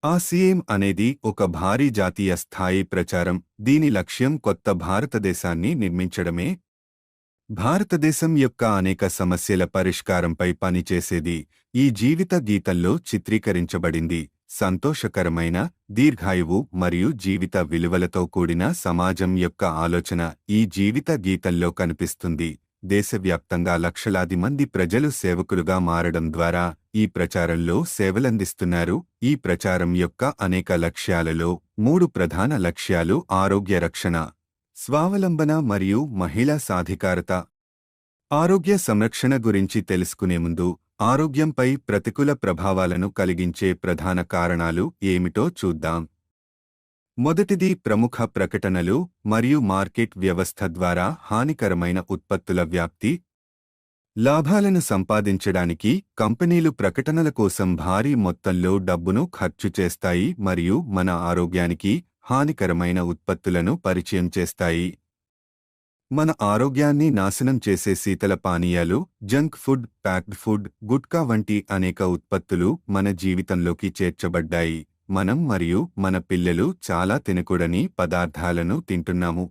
ఆసియేం అనేది ఒక భారీ జాతీయ స్థాయి ప్రచారం. దీని లక్ష్యం కొత్త భారతదేశాన్ని నిర్మించడమే. భారతదేశం యొక్క అనేక సమస్యల పరిష్కారంపై పనిచేసేది ఈ జీవిత గీతంలో చిత్రీకరించబడింది. సంతోషకరమైన, దీర్ఘాయువు మరియు జీవిత విలువలతో కూడిన సమాజం యొక్క ఆలోచన ఈ జీవిత గీతంలో కనిపిస్తుంది. దేశవ్యాప్తంగా లక్షలాది మంది ప్రజలు సేవకులుగా మారడం ద్వారా ఈ ప్రచారంలో సేవలందిస్తున్నారు. ఈ ప్రచారం యొక్క అనేక లక్ష్యాలలో 3 ప్రధాన లక్ష్యాలు ఆరోగ్య రక్షణ, స్వావలంబన మరియు మహిళా సాధికారత. ఆరోగ్య సంరక్షణ గురించి తెలుసుకునే ముందు ఆరోగ్యంపై ప్రతికూల ప్రభావాలను కలిగించే ప్రధాన కారణాలు ఏమిటో చూద్దాం. మొదటిది ప్రముఖ ప్రకటనలు మరియు మార్కెట్ వ్యవస్థ ద్వారా హానికరమైన ఉత్పత్తుల వ్యాప్తి. లాభాలను సంపాదించడానికి కంపెనీలు ప్రకటనల కోసం భారీ మొత్తంలో డబ్బును ఖర్చు చేస్తాయి మరియు మన ఆరోగ్యానికి హానికరమైన ఉత్పత్తులను పరిచయం చేస్తాయి. మన ఆరోగ్యాన్ని నాశనం చేసే శీతల పానీయాలు, junk food, packed food, gutka వంటి అనేక ఉత్పత్తులు మన జీవితంలోకి చేర్చబడ్డాయి. మనం మరియు మన పిల్లలు చాలా తినకూడని పదార్థాలను తింటున్నాము.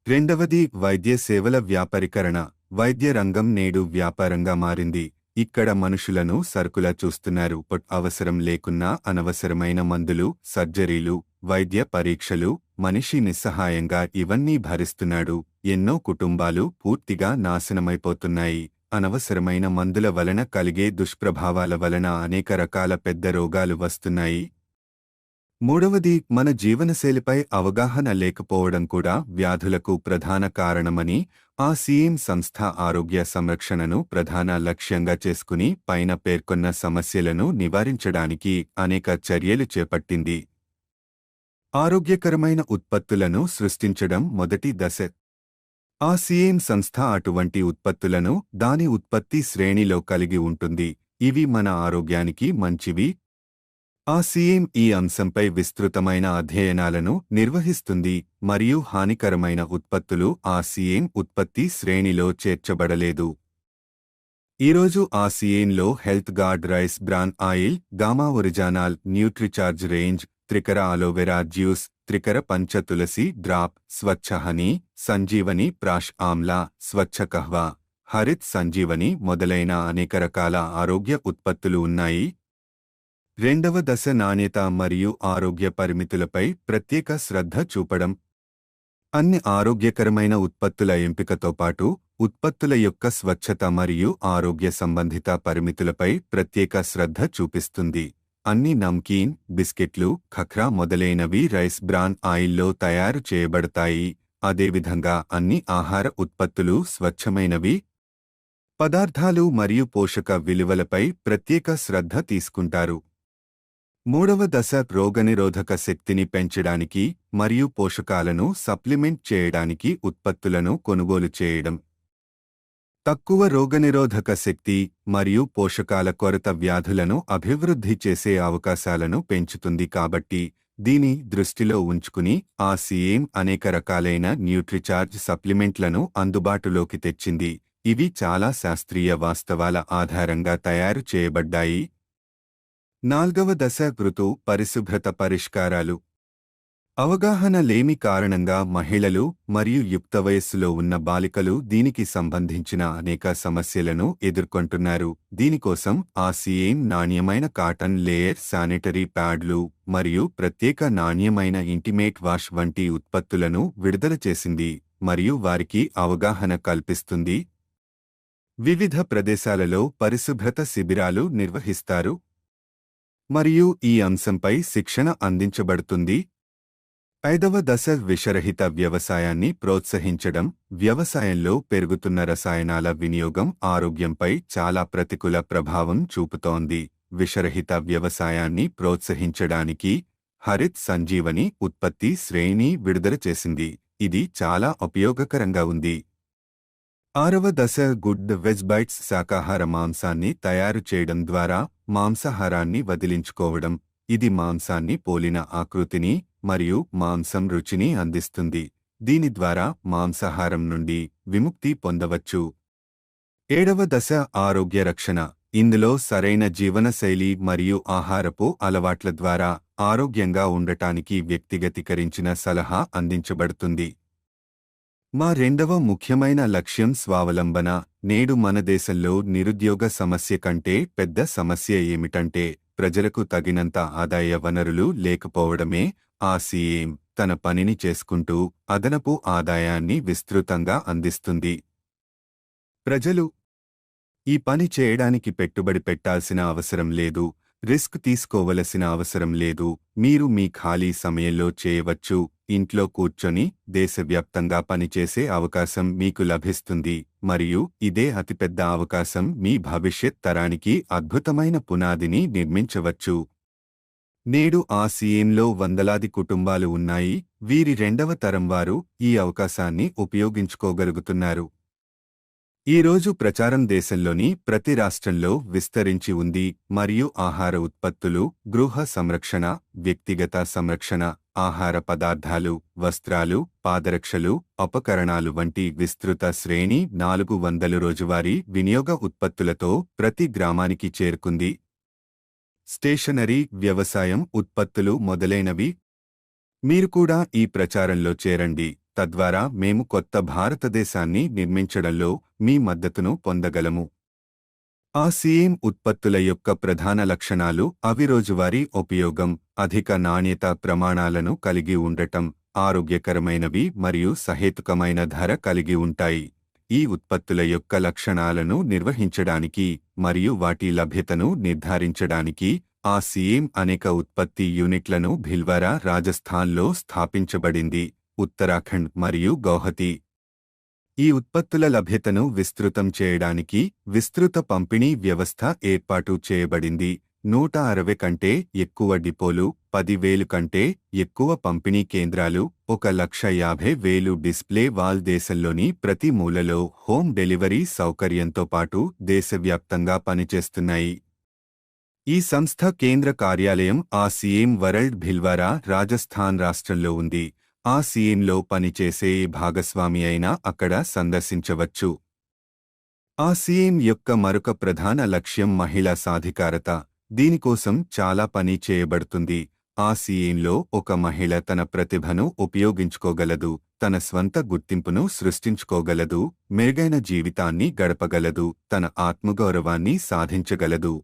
రెండవది వైద్య సేవల వ్యాపారీకరణ. వైద్య రంగం నేడు వ్యాపారంగా మారింది. ఇక్కడ మనుషులను సరుకులా చూస్తున్నారు. అవసరం లేకున్నా అనవసరమైన మందులు, సర్జరీలు, వైద్య పరీక్షలు, మనిషి నిస్సహాయంగా ఇవన్నీ భరిస్తున్నాడు. ఎన్నో కుటుంబాలు పూర్తిగా నాశనమైపోతున్నాయి. అనవసరమైన మందుల వలన కలిగే దుష్ప్రభావాల వలన అనేక రకాల పెద్ద రోగాలు వస్తున్నాయి. మూడవది మన జీవనశైలిపై అవగాహన లేకపోవడం కూడా వ్యాధులకు ప్రధాన కారణమని ఆసియేం సంస్థ ఆరోగ్య సంరక్షణను ప్రధాన లక్ష్యంగా చేసుకుని పైన పేర్కొన్న సమస్యలను నివారించడానికి అనేక చర్యలు చేపట్టింది. ఆరోగ్యకరమైన ఉత్పత్తులను సృష్టించడం మొదటి దశ. ఆసియేం సంస్థ అటువంటి ఉత్పత్తులను దాని ఉత్పత్తి శ్రేణిలో కలిగి ఉంటుంది. ఇవి మన ఆరోగ్యానికి మంచివి. ఆసియేం ఈ అంశంపై విస్తృతమైన అధ్యయనాలను నిర్వహిస్తుంది మరియు హానికరమైన ఉత్పత్తులు ఆసియేం ఉత్పత్తి శ్రేణిలో చేర్చబడలేదు. ఈరోజు ఆసియేంలో health guard rice bran oil, gamma oryzanol nutricharge range, Trikara aloe vera juice, Trikara Pancha Tulsi drop, Swachh honey, Sanjeevani Prash Amla, Swachh Kahwa, Harit Sanjeevani మొదలైన అనేక రకాల ఆరోగ్య ఉత్పత్తులు ఉన్నాయి. రెండవ దశ నాణ్యత మరియు ఆరోగ్య పరిమితులపై ప్రత్యేక శ్రద్ధ చూపడం. అన్ని ఆరోగ్యకరమైన ఉత్పత్తుల ఎంపికతో పాటు ఉత్పత్తుల యొక్క స్వచ్ఛత మరియు ఆరోగ్య సంబంధిత పరిమితులపై ప్రత్యేక శ్రద్ధ చూపిస్తుంది. అన్ని నమ్కీన్, బిస్కెట్లు, ఖఖ్రా మొదలైనవి రైస్ బ్రాన్ ఆయిల్లో తయారు చేయబడతాయి. అదేవిధంగా అన్ని ఆహార ఉత్పత్తులు స్వచ్ఛమైనవి. పదార్థాలు మరియు పోషక విలువలపై ప్రత్యేక శ్రద్ధ తీసుకుంటారు. మూడవ దశ రోగనిరోధక శక్తిని పెంచడానికి మరియు పోషకాలను సప్లిమెంట్ చేయడానికి ఉత్పత్తులను కొనుగోలు చేయడం. తక్కువ రోగనిరోధక శక్తి మరియు పోషకాల కొరత వ్యాధులను అభివృద్ధి చేసే అవకాశాలను పెంచుతుంది. కాబట్టి దీని దృష్టిలో ఉంచుకుని ఆసియేం అనేక రకాలైన న్యూట్రిచార్జ్ సప్లిమెంట్లను అందుబాటులోకి తెచ్చింది. ఇవి చాలా శాస్త్రీయ వాస్తవాల ఆధారంగా తయారు చేయబడ్డాయి. నాల్గవ దశ ఋతు పరిశుభ్రత పరిష్కారాలు. అవగాహన లేమి కారణంగా మహిళలు మరియు యుక్త వయస్సులో ఉన్న బాలికలు దీనికి సంబంధించిన అనేక సమస్యలను ఎదుర్కొంటున్నారు. దీనికోసం ఆసియేం నాణ్యమైన కాటన్ లేయర్ శానిటరీ ప్యాడ్లు మరియు ప్రత్యేక నాణ్యమైన ఇంటిమేట్ వాష్ వంటి ఉత్పత్తులను విడుదల చేసింది మరియు వారికి అవగాహన కల్పిస్తుంది. వివిధ ప్రదేశాలలో పరిశుభ్రత శిబిరాలు నిర్వహిస్తారు మరియు ఈ అంశంపై శిక్షణ అందించబడుతుంది. ఐదవ దశ విషరహిత వ్యవసాయాన్ని ప్రోత్సహించడం. వ్యవసాయంలో పెరుగుతున్న రసాయనాల వినియోగం ఆరోగ్యంపై చాలా ప్రతికూల ప్రభావం చూపుతోంది. విషరహిత వ్యవసాయాన్ని ప్రోత్సహించడానికి హరిత్ సంజీవని ఉత్పత్తి శ్రేణి విడుదల చేసింది. ఇది చాలా ఉపయోగకరంగా ఉంది. ఆరవ దశ గుడ్ వెజ్ బైట్స్ శాకాహార మాంసాన్ని తయారు చేయడం ద్వారా మాంసాహారాన్ని వదిలించుకోవడం. ఇది మాంసాన్ని పోలిన ఆకృతిని మరియు మాంసం రుచిని అందిస్తుంది. దీని ద్వారా మాంసాహారం నుండి విముక్తి పొందవచ్చు. ఏడవ దశ ఆరోగ్య రక్షణ. ఇందులో సరైన జీవనశైలి మరియు ఆహారపు అలవాట్ల ద్వారా ఆరోగ్యంగా ఉండటానికి వ్యక్తిగతీకరించిన సలహా అందించబడుతుంది. మా రెండవ ముఖ్యమైన లక్ష్యం స్వావలంబన. నేడు మన దేశంలో నిరుద్యోగ సమస్య కంటే పెద్ద సమస్య ఏమిటంటే ప్రజలకు తగినంత ఆదాయ వనరులు లేకపోవడమే. ఆ సీఎం తన పనిని చేసుకుంటూ అదనపు ఆదాయాన్ని విస్తృతంగా అందిస్తుంది. ప్రజలు ఈ పని చేయడానికి పెట్టుబడి పెట్టాల్సిన అవసరం లేదు, రిస్క్ తీసుకోవలసిన అవసరం లేదు. మీరు మీ ఖాళీ సమయంలో చేయవచ్చు. ఇంట్లో కూర్చొని దేశవ్యాప్తంగా పనిచేసే అవకాశం మీకు లభిస్తుంది మరియు ఇదే అతిపెద్ద అవకాశం మీ భవిష్యత్ తరానికి అద్భుతమైన పునాదిని నిర్మించవచ్చు. నేడు ఆ సీఎంలో వందలాది కుటుంబాలు ఉన్నాయి. వీరి రెండవ తరం వారు ఈ అవకాశాన్ని ఉపయోగించుకోగలుగుతున్నారు. ఈ రోజు ప్రచారం దేశంలోని ప్రతి రాష్ట్రంలో విస్తరించి ఉంది మరియు ఆహార ఉత్పత్తులు, గృహ సంరక్షణ, వ్యక్తిగత సంరక్షణ, ఆహార పదార్థాలు, వస్త్రాలు, పాదరక్షలు, ఉపకరణాలు వంటి విస్తృత శ్రేణి 400 రోజువారీ వినియోగ ఉత్పత్తులతో ప్రతి గ్రామానికి చేరుకుంది. స్టేషనరీ, వ్యవసాయం ఉత్పత్తులు మొదలైనవి. మీరు కూడా ఈ ప్రచారంలో చేరండి. తద్వారా మేము కొత్త భారతదేశాన్ని నిర్మించడంలో మీ మద్దతును పొందగలము. ఆ సీఎం ఉత్పత్తుల యొక్క ప్రధాన లక్షణాలు అవి రోజువారీ ఉపయోగం, అధిక నాణ్యత ప్రమాణాలను కలిగి ఉండటం, ఆరోగ్యకరమైనవి మరియు సహేతుకమైన ధర కలిగి ఉంటాయి. ఈ ఉత్పత్తుల యొక్క లక్షణాలను నిర్వహించడానికి మరియు వాటి లభ్యతను నిర్ధారించడానికి ఆ సీఎం అనేక ఉత్పత్తి యూనిట్లను భిల్వారా, రాజస్థాన్లో స్థాపించబడింది. ఉత్తరాఖండ్ మరియు గౌహతి. ఈ ఉత్పత్తుల లభ్యతను విస్తృతం చేయడానికి విస్తృత పంపిణీ వ్యవస్థ ఏర్పాటు చేయబడింది. 160 కంటే ఎక్కువ డిపోలు, 10,000 కంటే ఎక్కువ పంపిణీ కేంద్రాలు, 1,50,000 డిస్ప్లే వాల్ దేశంలోని ప్రతి మూలలో హోమ్ డెలివరీ సౌకర్యంతో పాటు దేశవ్యాప్తంగా పనిచేస్తున్నాయి. ఈ సంస్థ కేంద్ర కార్యాలయం ఆ సీఎం వరల్డ్ భిల్వారా, రాజస్థాన్ రాష్ట్రంలో ఉంది. ఆ సీఎంలో పనిచేసే భాగస్వామి అయినా అక్కడ సందర్శించవచ్చు. ఆ సీఎం యొక్క మరొక ప్రధాన లక్ష్యం మహిళా సాధికారత. దీనికోసం చాలా పని చేయబడుతుంది. ఆ సీఎంలో ఒక మహిళ తన ప్రతిభను ఉపయోగించుకోగలదు, తన స్వంత గుర్తింపును సృష్టించుకోగలదు, మెరుగైన జీవితాన్ని గడపగలదు, తన ఆత్మగౌరవాన్ని సాధించగలదు.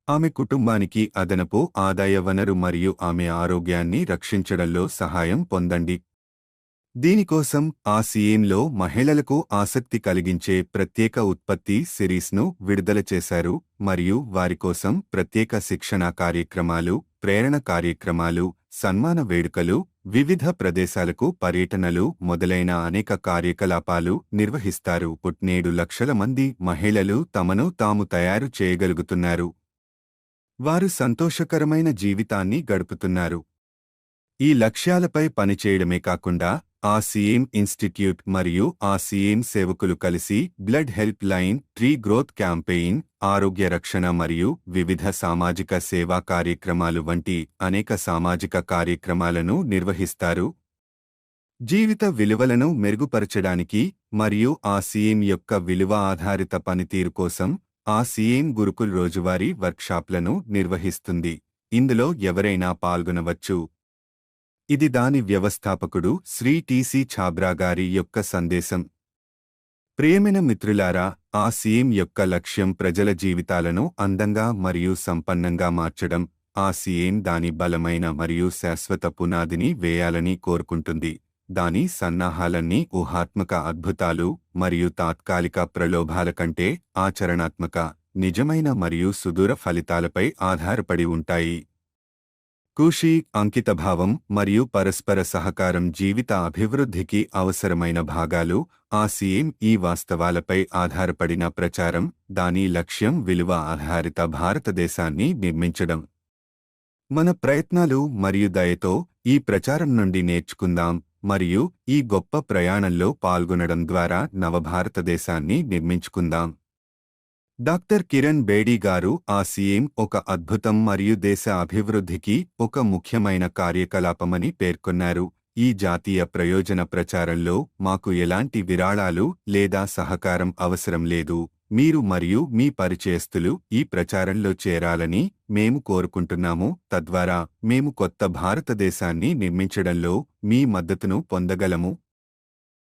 ఆమె కుటుంబానికి అదనపు ఆదాయ వనరు మరియు ఆమె ఆరోగ్యాన్ని రక్షించడంలో సహాయం పొందండి. దీనికోసం ఆ సీఎంలో మహిళలకు ఆసక్తి కలిగించే ప్రత్యేక ఉత్పత్తి సిరీస్ను విడుదల చేశారు మరియు వారి కోసం ప్రత్యేక శిక్షణా కార్యక్రమాలు, ప్రేరణ కార్యక్రమాలు, సన్మాన వేడుకలు, వివిధ ప్రదేశాలకు పర్యటనలు మొదలైన అనేక కార్యకలాపాలు నిర్వహిస్తారు. 7 లక్షల మంది మహిళలు తమను తాము తయారు చేయగలుగుతున్నారు. వారు సంతోషకరమైన జీవితాన్ని గడుపుతున్నారు. ఈ లక్ష్యాలపై పనిచేయడమే కాకుండా ఆ సీఎం ఇన్స్టిట్యూట్ మరియు ఆ సీఎం సేవకులు కలిసి blood help line, tree growth campaign, ఆరోగ్య రక్షణ మరియు వివిధ సామాజిక సేవా కార్యక్రమాలు వంటి అనేక సామాజిక కార్యక్రమాలను నిర్వహిస్తారు. జీవిత విలువలను మెరుగుపరచడానికి మరియు ఆ సీఎం యొక్క విలువ ఆధారిత పనితీరు కోసం ఆ సీఎం గురుకుల్ రోజువారీ వర్క్షాప్లను నిర్వహిస్తుంది. ఇందులో ఎవరైనా పాల్గొనవచ్చు. ఇది దాని వ్యవస్థాపకుడు శ్రీ టి.సి. ఛాబ్రా గారి యొక్క సందేశం. ప్రియమైన మిత్రులారా, ఆ సీఎం యొక్క లక్ష్యం ప్రజల జీవితాలను అందంగా మరియు సంపన్నంగా మార్చడం. ఆ సీఎం దాని బలమైన మరియు శాశ్వత పునాదిని వేయాలని కోరుకుంటుంది. దాని సన్నాహాలన్నీ ఊహాత్మక అద్భుతాలు మరియు తాత్కాలిక ప్రలోభాల కంటే ఆచరణాత్మక, నిజమైన మరియు సుదూర ఫలితాలపై ఆధారపడి ఉంటాయి. కృషి, అంకితభావం మరియు పరస్పర సహకారం జీవిత అభివృద్ధికి అవసరమైన భాగాలు. ఆ సీఎం ఈ వాస్తవాలపై ఆధారపడిన ప్రచారం. దాని లక్ష్యం విలువ ఆధారిత భారతదేశాన్ని నిర్మించడం. మన ప్రయత్నాలు మరియు దయతో ఈ ప్రచారం నుండి నేర్చుకుందాం మరియు ఈ గొప్ప ప్రయాణంలో పాల్గొనడం ద్వారా నవభారతదేశాన్ని నిర్మించుకుందాం. డాక్టర్ కిరణ్ బేడీ గారు ఆ సీఎం ఒక అద్భుతం మరియు దేశ అభివృద్ధికి ఒక ముఖ్యమైన కార్యకలాపమని పేర్కొన్నారు. ఈ జాతీయ ప్రయోజన ప్రచారంలో మాకు ఎలాంటి విరాళాలు లేదా సహకారం అవసరం లేదు. మీరు మరియు మీ పరిచయస్తులు ఈ ప్రచారంలో చేరాలని మేము కోరుకుంటున్నాము. తద్వారా మేము కొత్త భారతదేశాన్ని నిర్మించడంలో మీ మద్దతును పొందగలము.